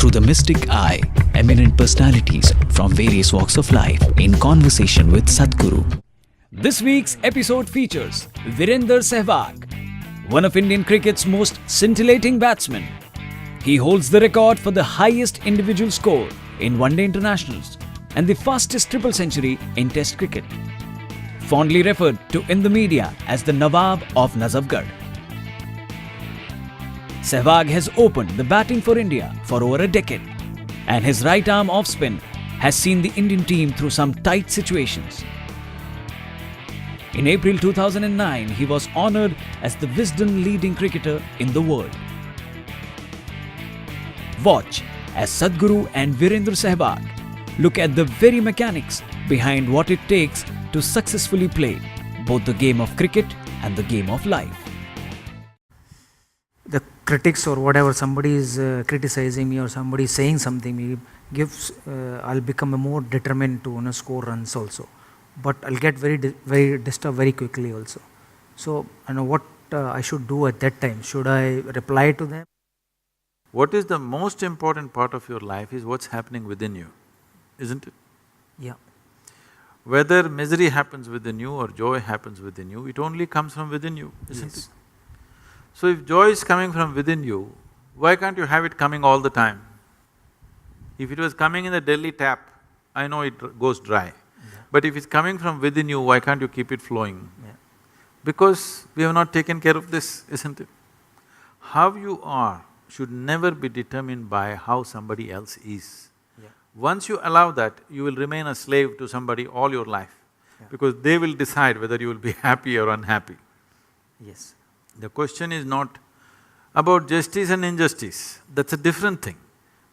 through the mystic eye, eminent personalities from various walks of life in conversation with Sadhguru. This week's episode features Virender Sehwag, one of Indian cricket's most scintillating batsmen. He holds the record for the highest individual score in one-day internationals and the fastest triple century in Test cricket. Fondly referred to in the media as the Nawab of Nazafgarh. Sehwag has opened the batting for India for over a decade, and his right arm off spin has seen the Indian team through some tight situations. In April 2009, he was honoured as the wisdom leading cricketer in the world. Watch as Sadhguru and Virender Sehwag look at the very mechanics behind what it takes to successfully play both the game of cricket and the game of life. The critics or whatever, somebody is criticizing me or somebody is saying something, me gives, I'll become more determined to score runs also. But I'll get very disturbed very quickly also. So I know what I should do at that time. Should I reply to them? What is the most important part of your life is what's happening within you, isn't it? Yeah. Whether misery happens within you or joy happens within you, it only comes from within you, isn't it? So if joy is coming from within you, why can't you have it coming all the time? If it was coming in the Delhi tap, I know it goes dry. But if it's coming from within you, why can't you keep it flowing? Yeah. Because we have not taken care of this, isn't it? How you are should never be determined by how somebody else is. Yeah. Once you allow that, you will remain a slave to somebody all your life, because they will decide whether you will be happy or unhappy. Yes. The question is not about justice and injustice, that's a different thing.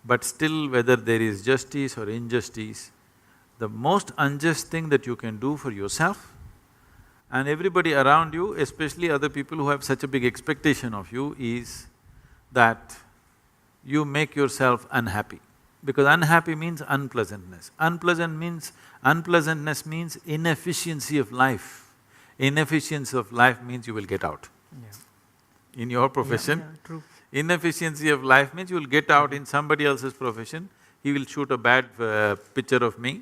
But still, whether there is justice or injustice, the most unjust thing that you can do for yourself and everybody around you, especially other people who have such a big expectation of you, is that you make yourself unhappy. Because unhappy means unpleasantness. Unpleasantness means inefficiency of life. Inefficiency of life means you will get out. Yeah. In your profession, true. inefficiency of life means you will get out in somebody else's profession. He will shoot a bad picture of me,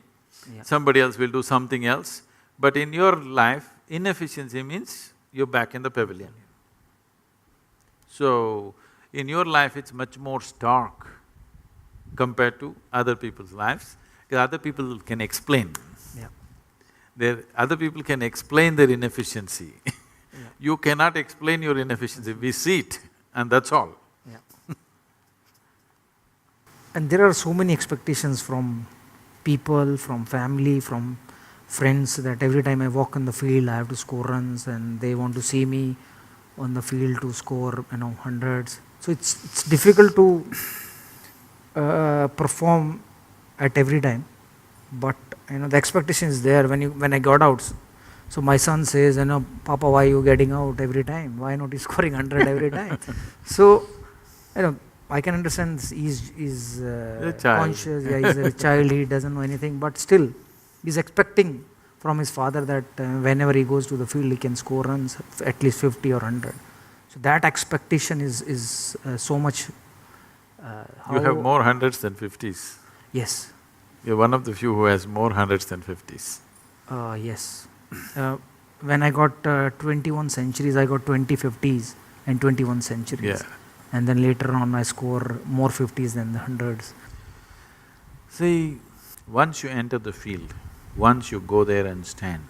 somebody else will do something else. But in your life, inefficiency means you're back in the pavilion. So, in your life it's much more stark compared to other people's lives, because other people can explain. Other people can explain their inefficiency. You cannot explain your inefficiency, we see it and that's all. And there are so many expectations from people, from family, from friends, that every time I walk on the field I have to score runs, and they want to see me on the field to score, hundreds. So it's difficult to perform at every time, but the expectation is there when I got out. So my son says, Papa, why are you getting out every time? Why not you scoring 100 every time? So, I can understand he's conscious, he's a child, he doesn't know anything, but still he's expecting from his father that whenever he goes to the field he can score runs, at least 50 or 100. So that expectation is so much… You have more hundreds than fifties. Yes. You're one of the few who has more hundreds than fifties. Yes. When I got 21 centuries, I got 20 50s and 21 centuries. Yeah. And then later on I score more 50s than the hundreds. See, once you enter the field, once you go there and stand,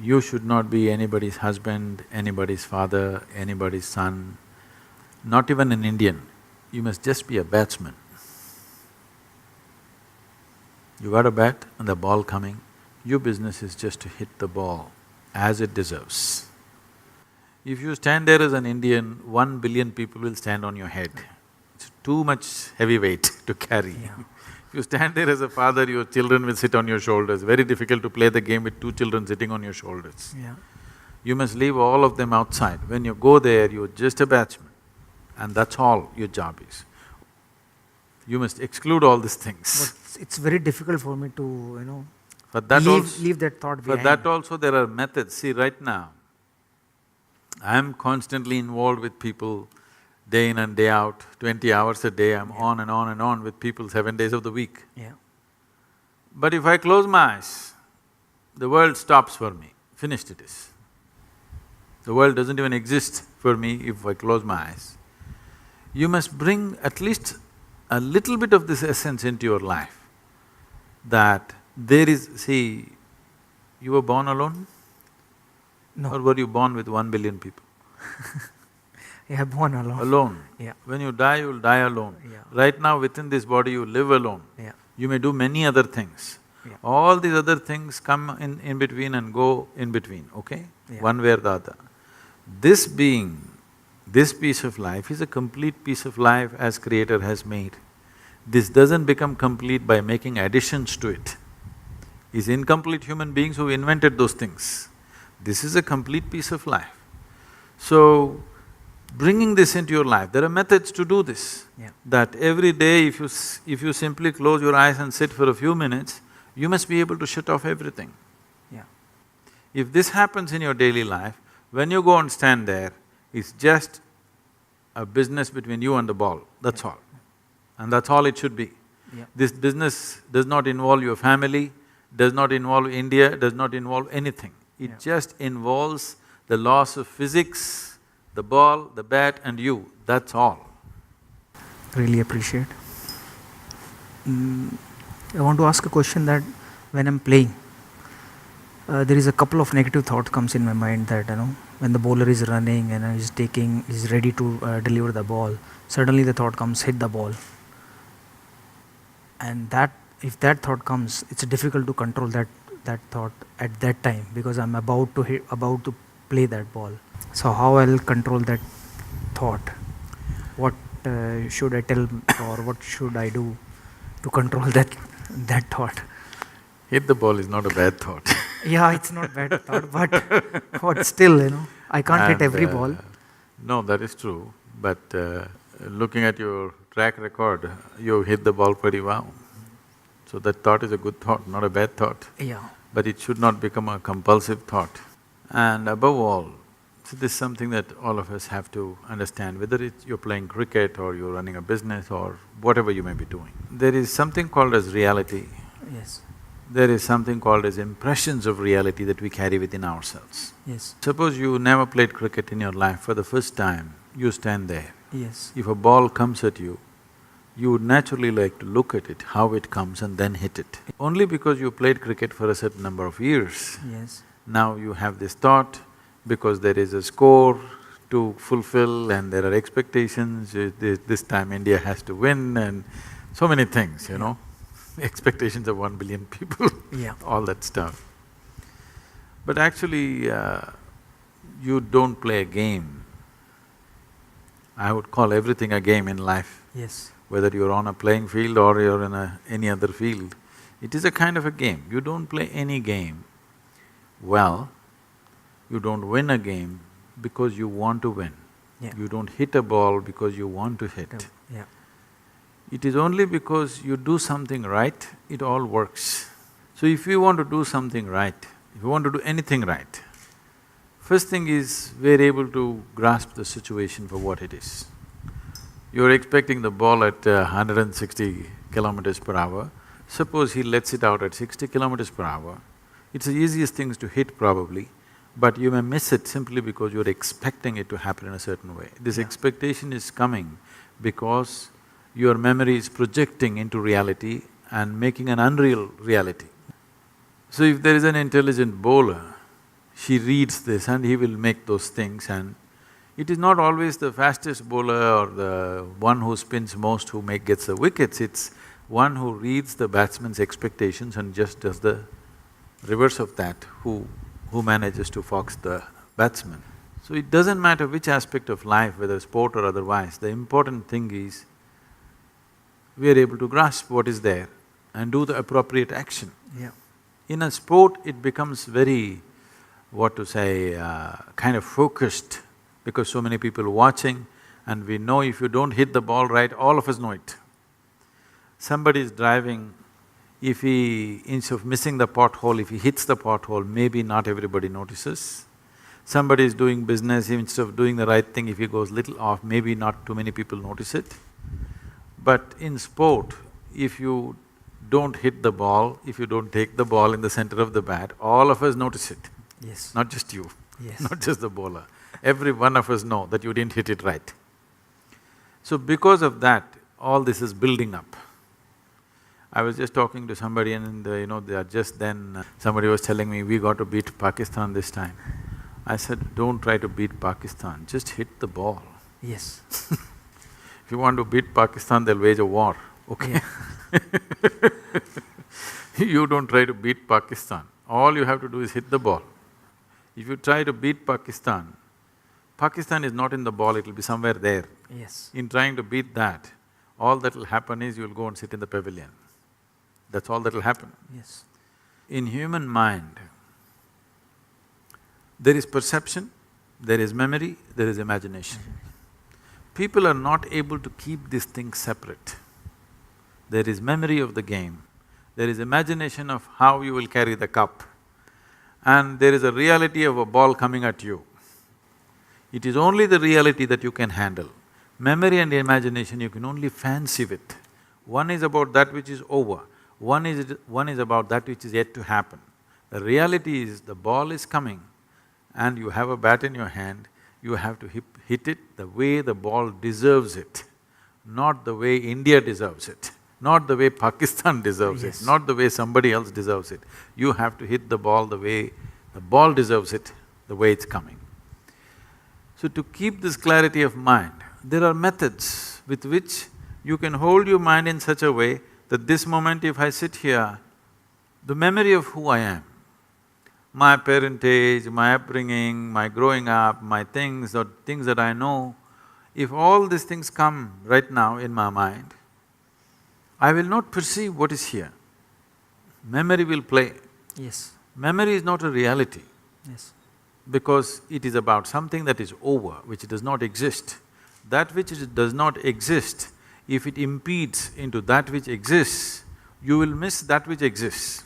you should not be anybody's husband, anybody's father, anybody's son, not even an Indian. You must just be a batsman. You got a bat and the ball coming, your business is just to hit the ball as it deserves. If you stand there as an Indian, 1 billion people will stand on your head. It's too much heavy weight to carry. If you stand there as a father, your children will sit on your shoulders. Very difficult to play the game with 2 children sitting on your shoulders. You must leave all of them outside. When you go there, you're just a batsman, and that's all your job is. You must exclude all these things. But it's very difficult for me to, For that leave that thought behind. For that also there are methods. See, right now, I am constantly involved with people day in and day out, 20 hours a day, I'm on and on and on with people 7 days of the week. Yeah. But if I close my eyes, the world stops for me, finished it is. The world doesn't even exist for me if I close my eyes. You must bring at least a little bit of this essence into your life, that there is… See, you were born alone? No. Or were you born with 1 billion people? Yeah, born alone. Alone. Yeah. When you die, you'll die alone. Yeah. Right now, within this body, you live alone. Yeah. You may do many other things. Yeah. All these other things come in between and go in between, okay? Yeah. One way or the other. This being, this piece of life is a complete piece of life as Creator has made. This doesn't become complete by making additions to it. It's incomplete human beings who invented those things. This is a complete piece of life. So, bringing this into your life, there are methods to do this. Yeah. That every day if you simply close your eyes and sit for a few minutes, you must be able to shut off everything. Yeah. If this happens in your daily life, when you go and stand there, it's just a business between you and the ball, that's all. And that's all it should be. Yeah. This business does not involve your family, does not involve India, does not involve anything. It just involves the laws of physics, the ball, the bat and you, that's all. Really appreciate. I want to ask a question that when I'm playing, there is a couple of negative thoughts comes in my mind that, when the bowler is running and is ready to deliver the ball, suddenly the thought comes, hit the ball. And if that thought comes, it's difficult to control that thought at that time, because I'm about to play that ball. So how I'll control that thought? What should I tell or what should I do to control that thought? Hit the ball is not a bad thought. Yeah, it's not bad thought, but still, I can't hit every ball. No, that is true, but looking at your track record, you hit the ball pretty well. So that thought is a good thought, not a bad thought. Yeah. But it should not become a compulsive thought. And above all, so this is something that all of us have to understand, whether you're playing cricket or you're running a business or whatever you may be doing. There is something called as reality. Yes. There is something called as impressions of reality that we carry within ourselves. Yes. Suppose you never played cricket in your life, for the first time, you stand there. Yes. If a ball comes at you, you would naturally like to look at it, how it comes and then hit it. Only because you played cricket for a certain number of years, Yes. now you have this thought, because there is a score to fulfill and there are expectations, this time India has to win and so many things, you know. Expectations of 1 billion people, Yeah. all that stuff. But actually, you don't play a game. I would call everything a game in life. Yes. Whether you're on a playing field or you're in any other field, it is a kind of a game. You don't play any game well, you don't win a game because you want to win. Yeah. You don't hit a ball because you want to hit. Yeah. It is only because you do something right, it all works. So if you want to do something right, if you want to do anything right, first thing is we're able to grasp the situation for what it is. You're expecting the ball at 160 kilometers per hour, suppose he lets it out at 60 kilometers per hour, it's the easiest things to hit probably, but you may miss it simply because you're expecting it to happen in a certain way. This expectation is coming because your memory is projecting into reality and making an unreal reality. So if there is an intelligent bowler, she reads this and he will make those things, and it is not always the fastest bowler or the one who spins most who gets the wickets, it's one who reads the batsman's expectations and just does the reverse of that, who manages to fox the batsman. So it doesn't matter which aspect of life, whether sport or otherwise, the important thing is we are able to grasp what is there and do the appropriate action. Yeah. In a sport, it becomes very, kind of focused, because so many people watching, and we know if you don't hit the ball right, all of us know it. Somebody is driving, if he, instead of missing the pothole, if he hits the pothole, maybe not everybody notices. Somebody is doing business, instead of doing the right thing, if he goes little off, maybe not too many people notice it. But in sport, if you don't hit the ball, if you don't take the ball in the center of the bat, all of us notice it. Yes. Not just you, Yes. not just the bowler. Every one of us know that you didn't hit it right. So because of that, all this is building up. I was just talking to somebody and they are just then… somebody was telling me, we got to beat Pakistan this time. I said, don't try to beat Pakistan, just hit the ball. Yes. If you want to beat Pakistan, they'll wage a war, okay? Yeah. You don't try to beat Pakistan, all you have to do is hit the ball. If you try to beat Pakistan, Pakistan is not in the ball, it'll be somewhere there. Yes. In trying to beat that, all that'll happen is you'll go and sit in the pavilion. That's all that'll happen. Yes. In human mind, there is perception, there is memory, there is imagination. People are not able to keep these things separate. There is memory of the game, there is imagination of how you will carry the cup, and there is a reality of a ball coming at you. It is only the reality that you can handle. Memory and imagination, you can only fancy with. One is about that which is over, one is about that which is yet to happen. The reality is the ball is coming and you have a bat in your hand, you have to hit it the way the ball deserves it, not the way India deserves it, not the way Pakistan deserves Yes. it, not the way somebody else deserves it. You have to hit the ball the way the ball deserves it, the way it's coming. So to keep this clarity of mind, there are methods with which you can hold your mind in such a way that this moment if I sit here, the memory of who I am, my parentage, my upbringing, my growing up, my things or things that I know, if all these things come right now in my mind, I will not perceive what is here. Memory will play. Yes. Memory is not a reality Yes. because it is about something that is over, which does not exist. That which does not exist, if it impedes into that which exists, you will miss that which exists.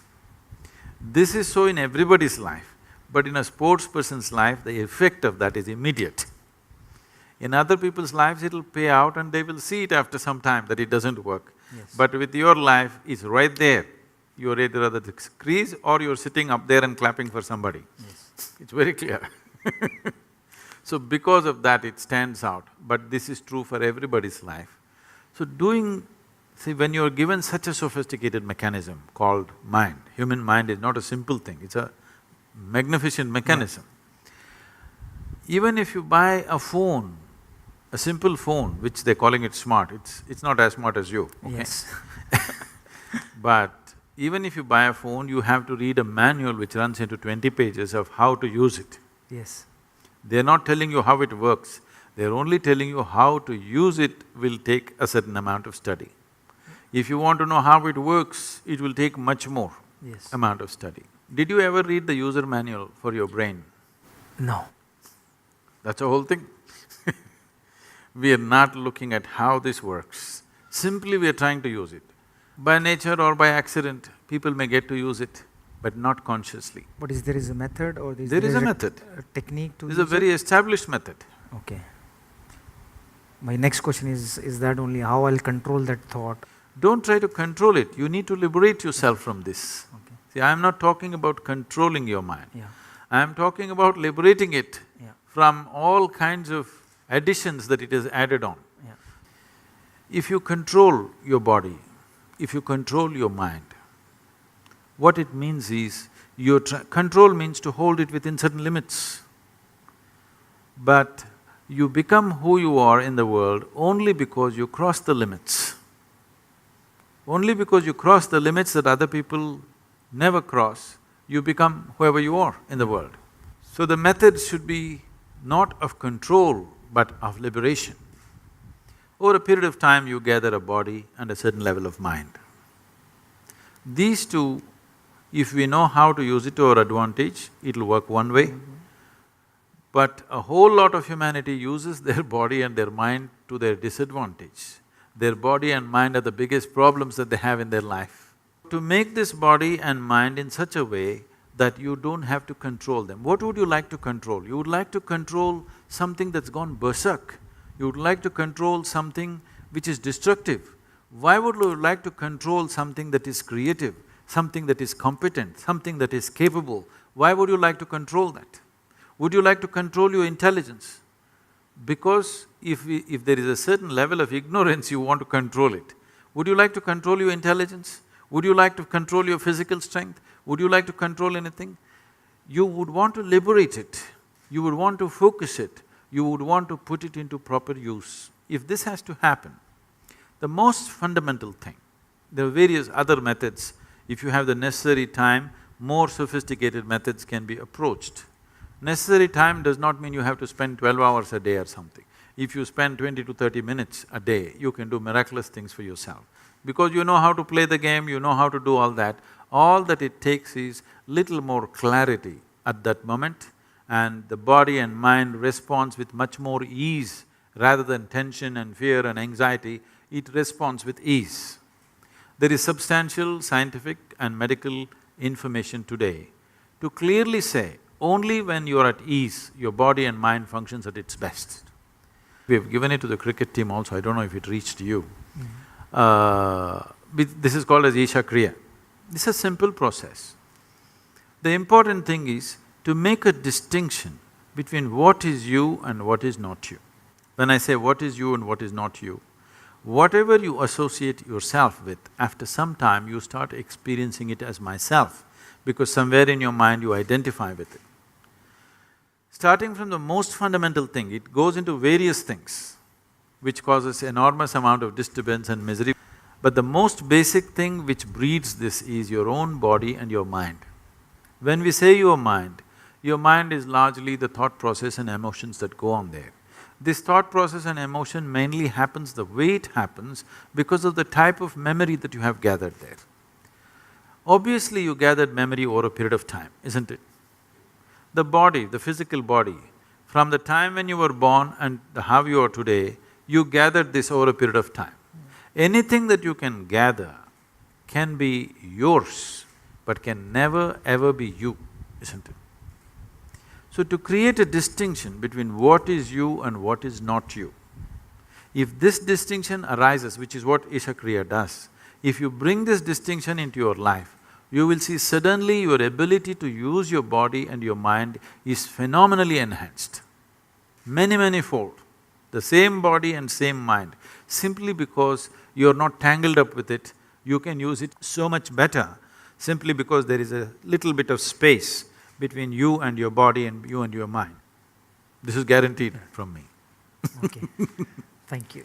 This is so in everybody's life, but in a sports person's life, the effect of that is immediate. In other people's lives, it'll pay out and they will see it after some time that it doesn't work. Yes. But with your life, it's right there. You're either at the crease or you're sitting up there and clapping for somebody. Yes. It's very clear. So because of that, it stands out, but this is true for everybody's life. So see, when you're given such a sophisticated mechanism called mind, human mind is not a simple thing, it's a magnificent mechanism. Yeah. Even if you buy a phone, a simple phone, which they're calling it smart, it's not as smart as you, okay? Yes. But even if you buy a phone, you have to read a manual which runs into 20 pages of how to use it. Yes. They're not telling you how it works, they're only telling you how to use it will take a certain amount of study. If you want to know how it works, it will take much more Yes. amount of study. Did you ever read the user manual for your brain? No. That's the whole thing. We are not looking at how this works, simply we are trying to use it. By nature or by accident, people may get to use it, but not consciously. But there is a method or There is a method. a technique to This is a use it? very established method. Okay. My next question is that only how I'll control that thought? Don't try to control it, you need to liberate yourself from this. Okay. See, I am not talking about controlling your mind. Yeah. I am talking about liberating it Yeah. from all kinds of additions that it has added on. Yeah. If you control your body, if you control your mind, what it means is, control means to hold it within certain limits. But you become who you are in the world only because you cross the limits. Only because you cross the limits that other people never cross, you become whoever you are in the world. So the method should be not of control, but of liberation. Over a period of time, you gather a body and a certain level of mind. These two, if we know how to use it to our advantage, it'll work one way. But a whole lot of humanity uses their body and their mind to their disadvantage. Their body and mind are the biggest problems that they have in their life. To make this body and mind in such a way that you don't have to control them. What would you like to control? You would like to control something that's gone berserk. You would like to control something which is destructive. Why would you like to control something that is creative, something that is competent, something that is capable? Why would you like to control that? Would you like to control your intelligence? Because if there is a certain level of ignorance, you want to control it. Would you like to control your intelligence? Would you like to control your physical strength? Would you like to control anything? You would want to liberate it, you would want to focus it, you would want to put it into proper use. If this has to happen, the most fundamental thing, there are various other methods. If you have the necessary time, more sophisticated methods can be approached. Necessary time does not mean you have to spend 12 hours a day or something. If you spend 20 to 30 minutes a day, you can do miraculous things for yourself. Because you know how to play the game, you know how to do all that it takes is little more clarity at that moment, and the body and mind responds with much more ease rather than tension and fear and anxiety, it responds with ease. There is substantial scientific and medical information today to clearly say, only when you're at ease, your body and mind functions at its best. We've given it to the cricket team also, I don't know if it reached you. This is called as Isha Kriya. This is a simple process. The important thing is to make a distinction between what is you and what is not you. When I say what is you and what is not you, whatever you associate yourself with, after some time you start experiencing it as myself, because somewhere in your mind you identify with it. Starting from the most fundamental thing, it goes into various things, which causes enormous amount of disturbance and misery. But the most basic thing which breeds this is your own body and your mind. When we say your mind is largely the thought process and emotions that go on there. This thought process and emotion mainly happens the way it happens because of the type of memory that you have gathered there. Obviously, you gathered memory over a period of time, isn't it? The body, the physical body, from the time when you were born and how you are today, you gathered this over a period of time. Anything that you can gather can be yours, but can never ever be you, isn't it? So to create a distinction between what is you and what is not you, if this distinction arises, which is what Isha Kriya does, if you bring this distinction into your life, you will see suddenly your ability to use your body and your mind is phenomenally enhanced, many fold. The same body and same mind, simply because you're not tangled up with it, you can use it so much better, simply because there is a little bit of space between you and your body and you and your mind. This is guaranteed from me. Okay, thank you.